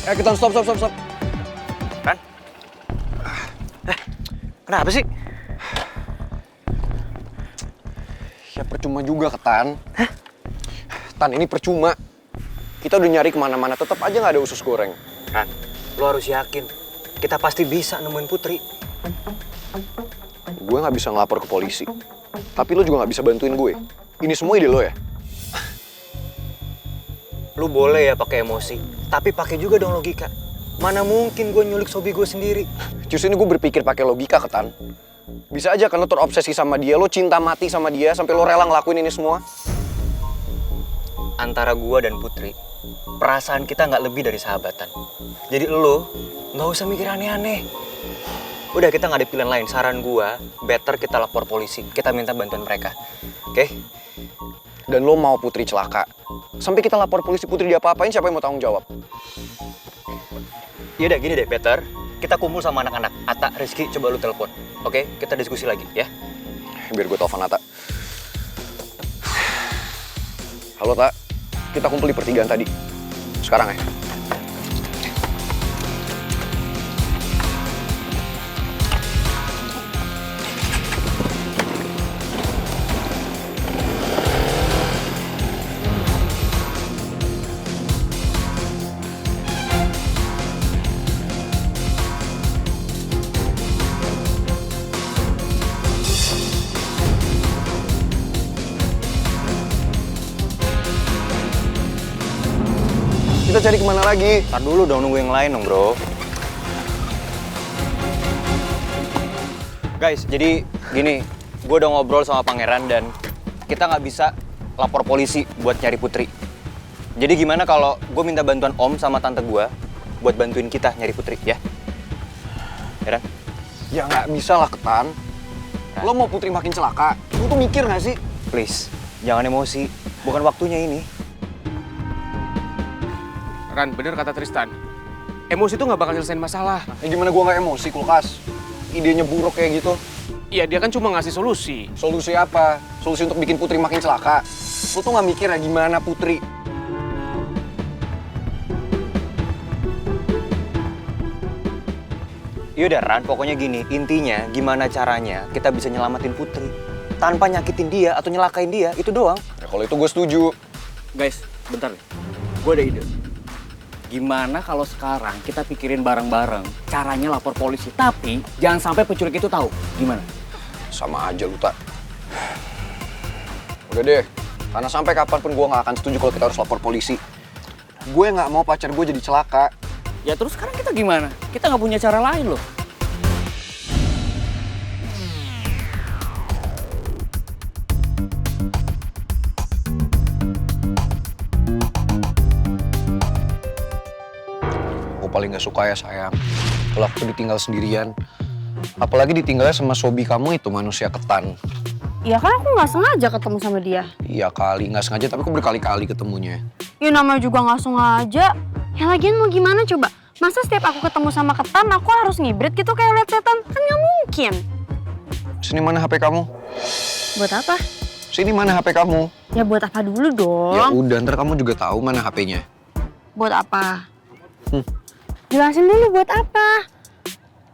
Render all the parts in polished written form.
Ketan, stop. Ran? Kenapa sih? Ya percuma juga, Ketan. Hah? Tan, ini percuma. Kita udah nyari kemana-mana, tetap aja nggak ada usus goreng. Ran, lo harus yakin. Kita pasti bisa nemuin Putri. Gue nggak bisa ngelapor ke polisi. Tapi lo juga nggak bisa bantuin gue. Ini semua ide lo ya? Lu boleh ya pakai emosi, tapi pakai juga dong logika. Mana mungkin gue nyulik sobi gue sendiri. Justru ini gue berpikir pakai logika, Ketan. Bisa aja kan lo terobsesi sama dia, lo cinta mati sama dia, sampai lo rela ngelakuin ini semua. Antara gue dan Putri, perasaan kita nggak lebih dari sahabatan. Jadi lo nggak usah mikir aneh-aneh. Udah, kita nggak ada pilihan lain. Saran gue, better kita lapor polisi. Kita minta bantuan mereka. Oke? Dan lo mau Putri celaka. Sampai kita lapor polisi, Putri diapa-apain, siapa yang mau tanggung jawab? Yaudah, gini deh, better. Kita kumpul sama anak-anak. Ata, Rizky, coba lu telepon. Oke? Kita diskusi lagi, ya? Biar gue telepon Ata. Halo, Tak. Kita kumpul di pertigaan tadi. Sekarang ya. Kita cari kemana lagi? Ntar dulu dong, nunggu yang lain dong, bro. Guys, jadi gini, gue udah ngobrol sama pangeran dan kita nggak bisa lapor polisi buat nyari Putri. Jadi gimana kalau gue minta bantuan Om sama Tante gue buat bantuin kita nyari Putri, ya? Ya kan? Ya nggak bisa lah, Ketan. Lo mau Putri makin celaka? Lo tuh mikir nggak sih? Please, jangan emosi. Bukan waktunya ini. Ran, bener kata Tristan. Emosi tuh nggak bakal nyelesain masalah. Ya gimana gua nggak emosi, Kulkas? Idenya buruk kayak gitu. Iya, dia kan cuma ngasih solusi. Solusi apa? Solusi untuk bikin Putri makin celaka. Lo tuh nggak mikir ya gimana Putri? Yaudah Ran, pokoknya gini, intinya gimana caranya kita bisa nyelamatin Putri tanpa nyakitin dia atau nyelakain dia, itu doang. Ya kalau itu gue setuju. Guys, bentar nih. Gue ada ide. Gimana kalau sekarang kita pikirin bareng-bareng caranya lapor polisi, tapi jangan sampai penculik itu tahu. Gimana? Sama aja lu, Tak. Udah deh, karena sampai kapanpun gue nggak akan setuju kalau kita harus lapor polisi. Gue nggak mau pacar gue jadi celaka. Ya terus sekarang kita gimana? Kita nggak punya cara lain loh. Paling gak suka ya sayang kalau aku ditinggal sendirian, apalagi ditinggalnya sama sobi kamu itu, manusia Ketan. Ya kan aku nggak sengaja ketemu sama dia. Iya kali, nggak sengaja, tapi aku berkali-kali ketemunya. Ya namanya juga nggak sengaja. Ya lagian mau gimana coba? Masa setiap aku ketemu sama Ketan aku harus ngibrit gitu kayak liat setan? Kan nggak mungkin. Sini mana HP kamu? Buat apa? Sini mana HP kamu? Ya buat apa dulu dong? Ya udah, ntar kamu juga tahu mana HP-nya. Buat apa? Jelasin dulu buat apa?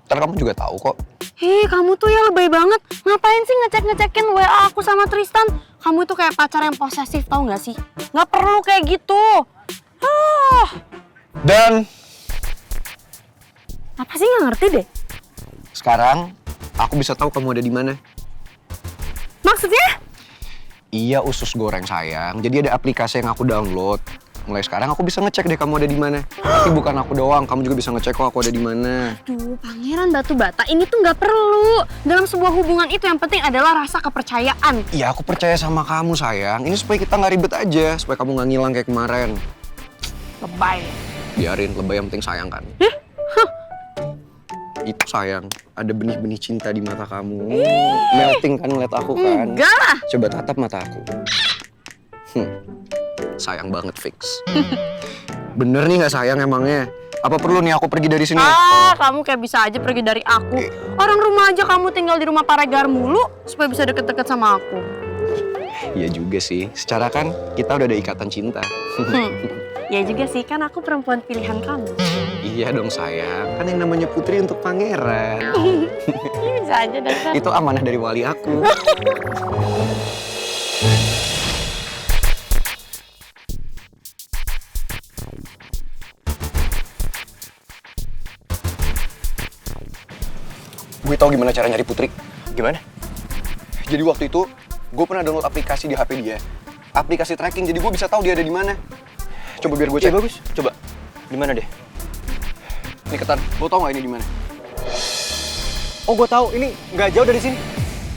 Ntar kamu juga tahu kok. Hei, kamu tuh ya lebay banget. Ngapain sih ngecek-ngecekin WA aku sama Tristan? Kamu tuh kayak pacar yang posesif, tau gak sih? Nggak perlu kayak gitu. Dan Apa sih, nggak ngerti deh. sekarang aku bisa tahu kamu ada di mana. Maksudnya? Iya usus goreng sayang. Jadi ada aplikasi yang aku download. Mulai sekarang aku bisa ngecek deh kamu ada di mana. Tapi bukan aku doang, kamu juga bisa ngecek kok aku ada di mana. Duh, pangeran batu bata, ini tuh nggak perlu. Dalam sebuah hubungan itu yang penting adalah rasa kepercayaan. Iya aku percaya sama kamu sayang. Ini supaya kita nggak ribet aja, supaya kamu nggak ngilang kayak kemarin. Lebay. Biarin, lebay yang penting sayang kan. Itu sayang, ada benih-benih cinta di mata kamu. Melting kan ngeliat aku kan. Enggak lah. Coba tatap mata aku. Sayang banget fix. Bener nih nggak sayang emangnya? Apa perlu nih aku pergi dari sini? Kamu kayak bisa aja pergi dari aku. Orang rumah aja kamu tinggal di rumah Paregar mulu supaya bisa deket-deket sama aku. Iya juga sih. Secara kan kita udah ada ikatan cinta. Ya juga sih, kan aku perempuan pilihan kamu. Iya dong sayang, kan yang namanya putri untuk pangeran. Ini bisa aja dasar. Itu amanah dari wali aku. Gue tau gimana cara nyari Putri. Gimana? Jadi waktu itu gue pernah download aplikasi di HP dia. Aplikasi tracking, jadi gue bisa tahu dia ada di mana. Coba biar gue cek. Iya bagus. Coba. Di mana deh? Nih Ketan, lo tau gak ini di mana? Oh, gue tahu. Ini nggak jauh dari sini.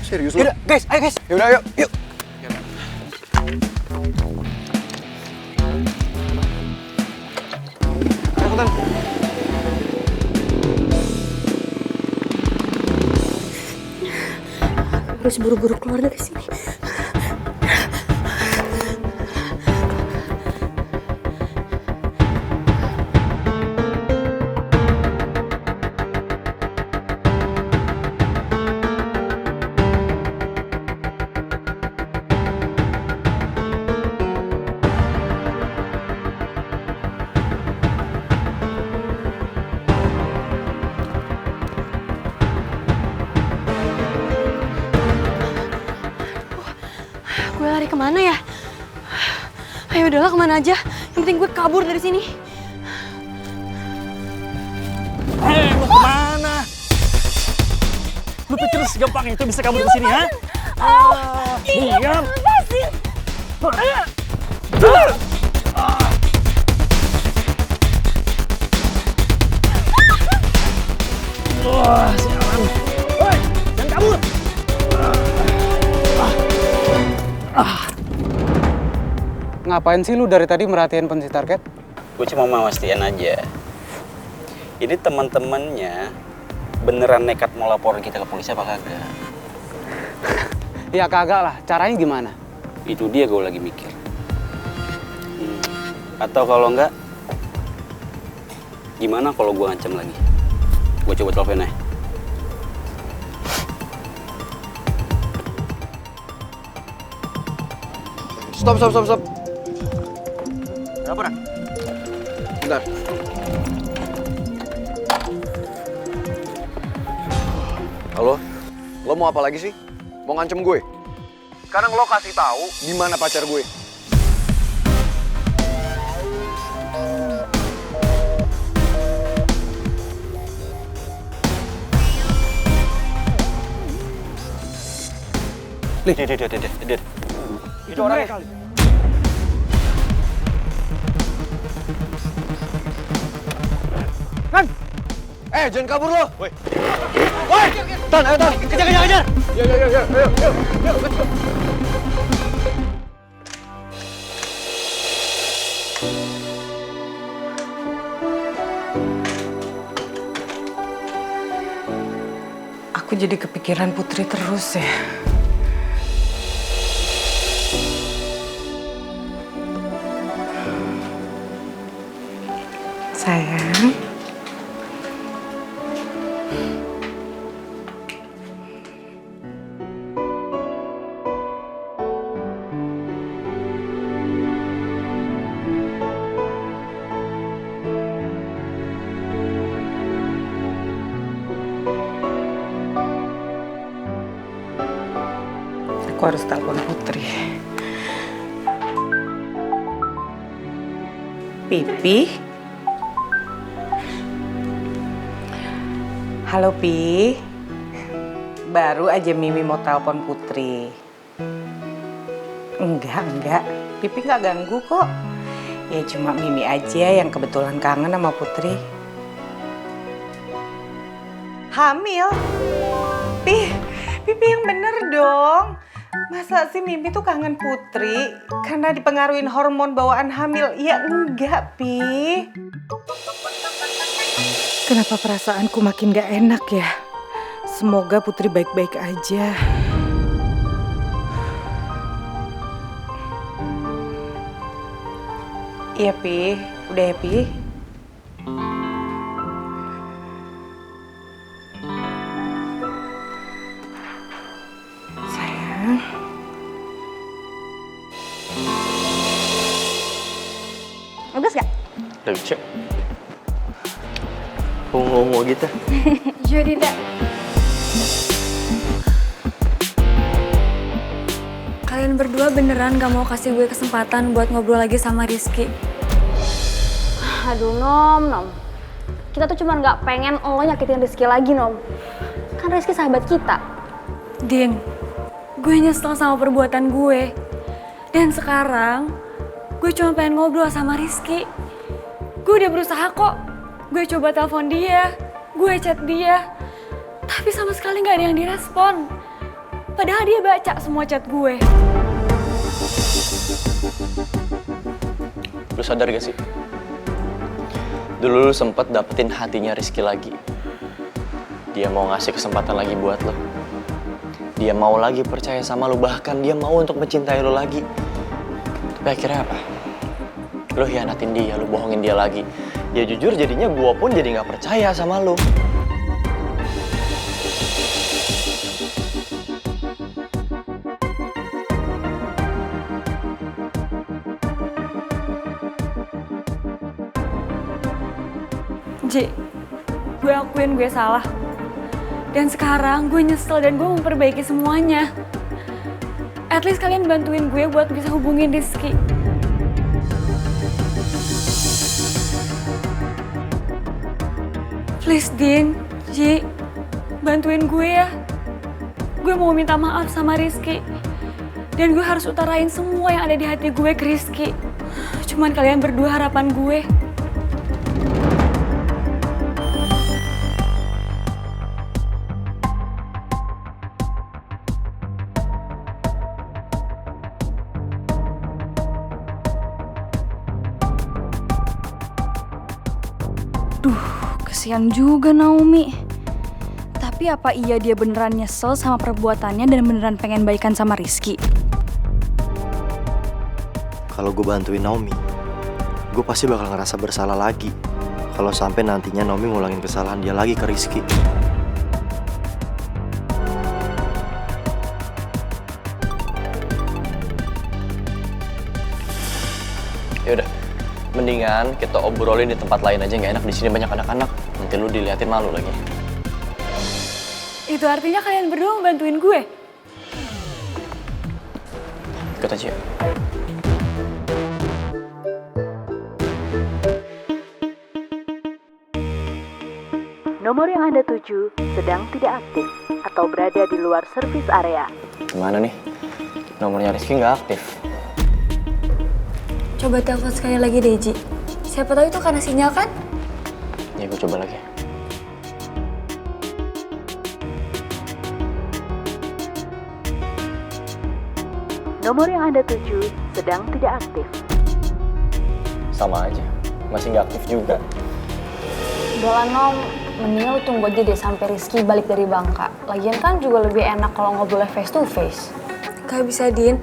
Serius lo? Yaudah, guys, ayo guys. Yaudah, ayo, yuk. Ayo Ketan. Harus buru-buru keluar dari sini. Gue lari kemana ya? Ayo udahlah kemana aja. Yang penting gue kabur dari sini. Hei, lu kemana? Lu pikir segampang itu bisa kabur di sini, ha? Diam! Wah, sialan. Hei, jangan kabur! Ngapain sih lu dari tadi merhatiin posisi target? Gue cuma mau mastiin aja. Ini teman-temannya beneran nekat mau laporin kita ke polisi apa kagak? Ya kagak lah, caranya gimana? Itu dia gue lagi mikir. Atau kalau enggak, gimana kalau gue ngancam lagi? Gue coba telepon aja. Stop. Kenapa, Ran? Bentar. Halo? Lo mau apa lagi sih? Mau ngancem gue? Sekarang lo kasih tahu di mana pacar gue. Dit. Itu orangnya. Jangan kabur lo! Woi. Tan, ayo Tan! Kejar. Yuk. Aku jadi kepikiran Putri terus ya. Sayang. Aku harus telepon Putri. Pipi? Halo Pi. Baru aja Mimi mau telepon Putri. Enggak. Pipi nggak ganggu kok. Ya cuma Mimi aja yang kebetulan kangen sama Putri. Hamil? Pipi yang bener dong. Masa sih Mimi tuh kangen Putri karena dipengaruhin hormon bawaan hamil? Ya enggak, Pi. Kenapa perasaanku makin gak enak ya? Semoga Putri baik-baik aja. Iya, Pi. Udah ya, Pi? Sayang. Bagus gak? Lucu. Ungu-ungu gitu. Jadi dah. Kalian berdua beneran gak mau kasih gue kesempatan buat ngobrol lagi sama Rizky? Aduh Nom. Kita tuh cuma gak pengen lo nyakitin Rizky lagi Nom. Kan Rizky sahabat kita. Din, gue nyesel sama perbuatan gue. Dan sekarang, gue cuma pengen ngobrol sama Rizky. Gue udah berusaha kok. Gue coba telepon dia, gue chat dia. Tapi sama sekali gak ada yang direspon. Padahal dia baca semua chat gue. Lu sadar gak sih? Dulu lu sempet dapetin hatinya Rizky lagi. Dia mau ngasih kesempatan lagi buat lo. Dia mau lagi percaya sama lo, bahkan dia mau untuk mencintai lo lagi. Tapi akhirnya apa? Lo hianatin dia, lo bohongin dia lagi. Ya jujur jadinya gua pun jadi gak percaya sama lo. Ji, gue akuin gue salah. Dan sekarang gue nyesel dan gue memperbaiki semuanya. At least kalian bantuin gue buat bisa hubungin Rizky. Please Din, Ji, bantuin gue ya. Gue mau minta maaf sama Rizky. Dan gue harus utarain semua yang ada di hati gue ke Rizky. Cuman kalian berdua harapan gue. Kasian juga Naomi. Tapi apa iya dia beneran nyesel sama perbuatannya dan beneran pengen baikan sama Rizky? Kalau gue bantuin Naomi, gue pasti bakal ngerasa bersalah lagi. Kalau sampai nantinya Naomi ngulangin kesalahan dia lagi ke Rizky. Yaudah, mendingan kita obrolin di tempat lain aja, nggak enak di sini banyak anak-anak. Nanti lu diliatin malu lagi. Itu artinya kalian berdua membantuin gue? Ikut aja. Nomor yang Anda tuju sedang tidak aktif atau berada di luar servis area. Gimana nih? Nomornya Rizky nggak aktif. Coba telepon sekali lagi deh, Ji. Siapa tahu itu karena sinyal kan? Ya, gue coba lagi. Nomor yang Anda tuju sedang tidak aktif. Sama aja, masih nggak aktif juga. Udah lah Nom, mendingan lu tunggu aja deh sampai Rizky balik dari Bangka. Lagian kan juga lebih enak kalau ngobrolnya face to face. Gak bisa, Din.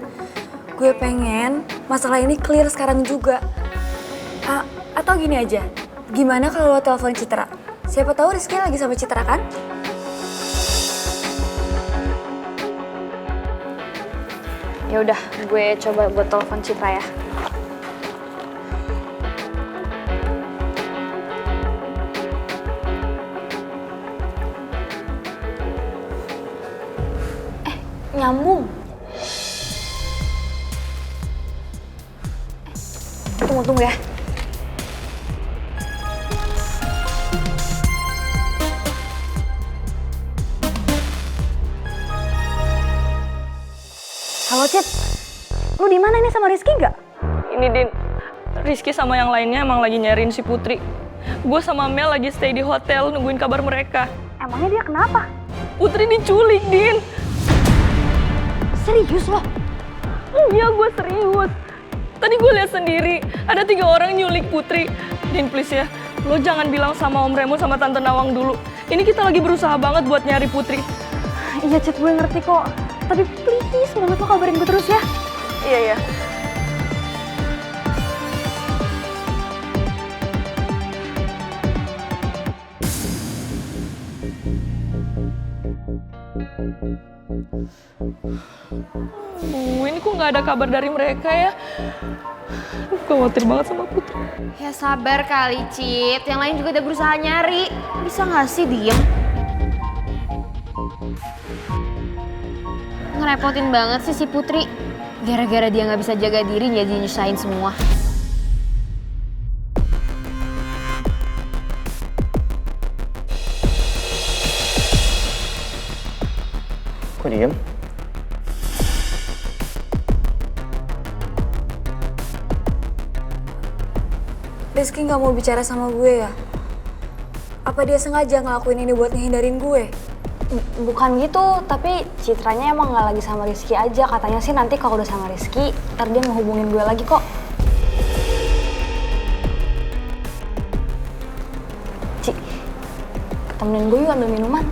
Gue pengen masalah ini clear sekarang juga. Atau gini aja, gimana kalau lo telepon Citra? Siapa tahu Rizky lagi sama Citra kan? Ya udah, gue coba buat telepon Citra ya. Nyambung. Tunggu ya. Halo Cit, lu di mana nih sama Rizky nggak? Ini Din, Rizky sama yang lainnya emang lagi nyariin si Putri. Gue sama Mel lagi stay di hotel nungguin kabar mereka. Emangnya dia kenapa? Putri diculik, Din. Serius lo? Iya, gue serius. Tadi gue lihat sendiri, ada 3 orang nyulik Putri. Din, please ya, lo jangan bilang sama Om Remo sama Tante Nawang dulu. Ini kita lagi berusaha banget buat nyari Putri. Iya Cit, gue ngerti kok. Tapi please banget lo kabarin gue terus ya. Iya, iya. Ini kok nggak ada kabar dari mereka ya? Gue khawatir banget sama Putri. Ya sabar kali, Cit. Yang lain juga udah berusaha nyari. Bisa nggak sih diem? Ngerepotin banget sih si Putri. Gara-gara dia nggak bisa jaga diri, jadi nyusahin semua. Kok diem? Rizky nggak mau bicara sama gue ya? Apa dia sengaja ngelakuin ini buat ngehindarin gue? Bukan gitu, tapi Citranya emang nggak lagi sama Rizky aja. Katanya sih nanti kalau udah sama Rizky, ntar dia ngehubungin gue lagi kok. Ci, temenin gue yuk ambil minuman.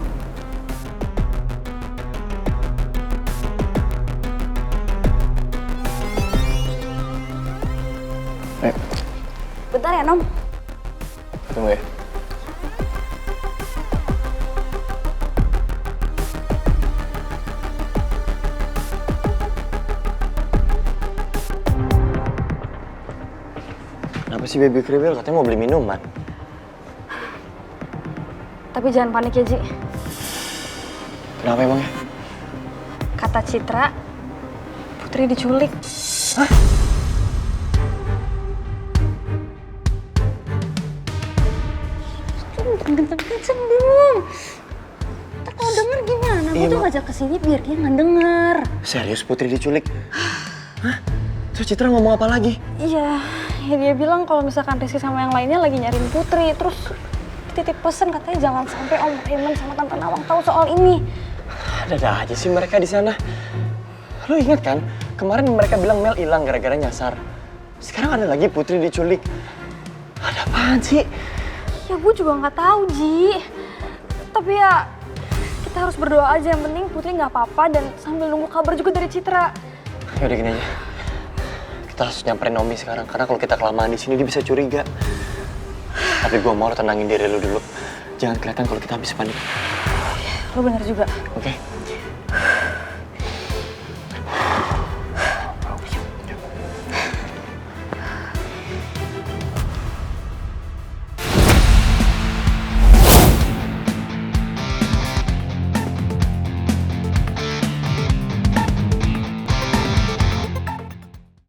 Bentar ya, Nom. Tunggu ya. Kenapa sih Baby Kriwil? Katanya mau beli minuman. Tapi jangan panik ya, Ji. Kenapa emangnya? Kata Citra, Putri diculik. Hah? Kenceng dong. Ntar kalau denger gimana? Gue tuh ngajak kesini biar dia nggak denger. Serius Putri diculik? Hah? Terus Citra ngomong apa lagi? Iya, ya dia bilang kalau misalkan Rizky sama yang lainnya lagi nyariin Putri. Terus titip pesen katanya jangan sampai Om Raymond sama Tante Nawang tahu soal ini. Ada aja sih mereka di sana. Lo ingat kan? Kemarin mereka bilang Mel hilang gara-gara nyasar. Sekarang ada lagi Putri diculik. Ada apaan sih? Ya gue juga nggak tahu, Ji. Tapi ya kita harus berdoa aja. Yang penting Putri nggak apa-apa dan sambil nunggu kabar juga dari Citra. Yaudah gini aja. Kita harus nyamperin Nomi sekarang. Karena kalau kita kelamaan di sini dia bisa curiga. Tapi gue mau lo tenangin diri lo dulu. Jangan kelihatan kalau kita habis panik. Lo bener juga. Oke.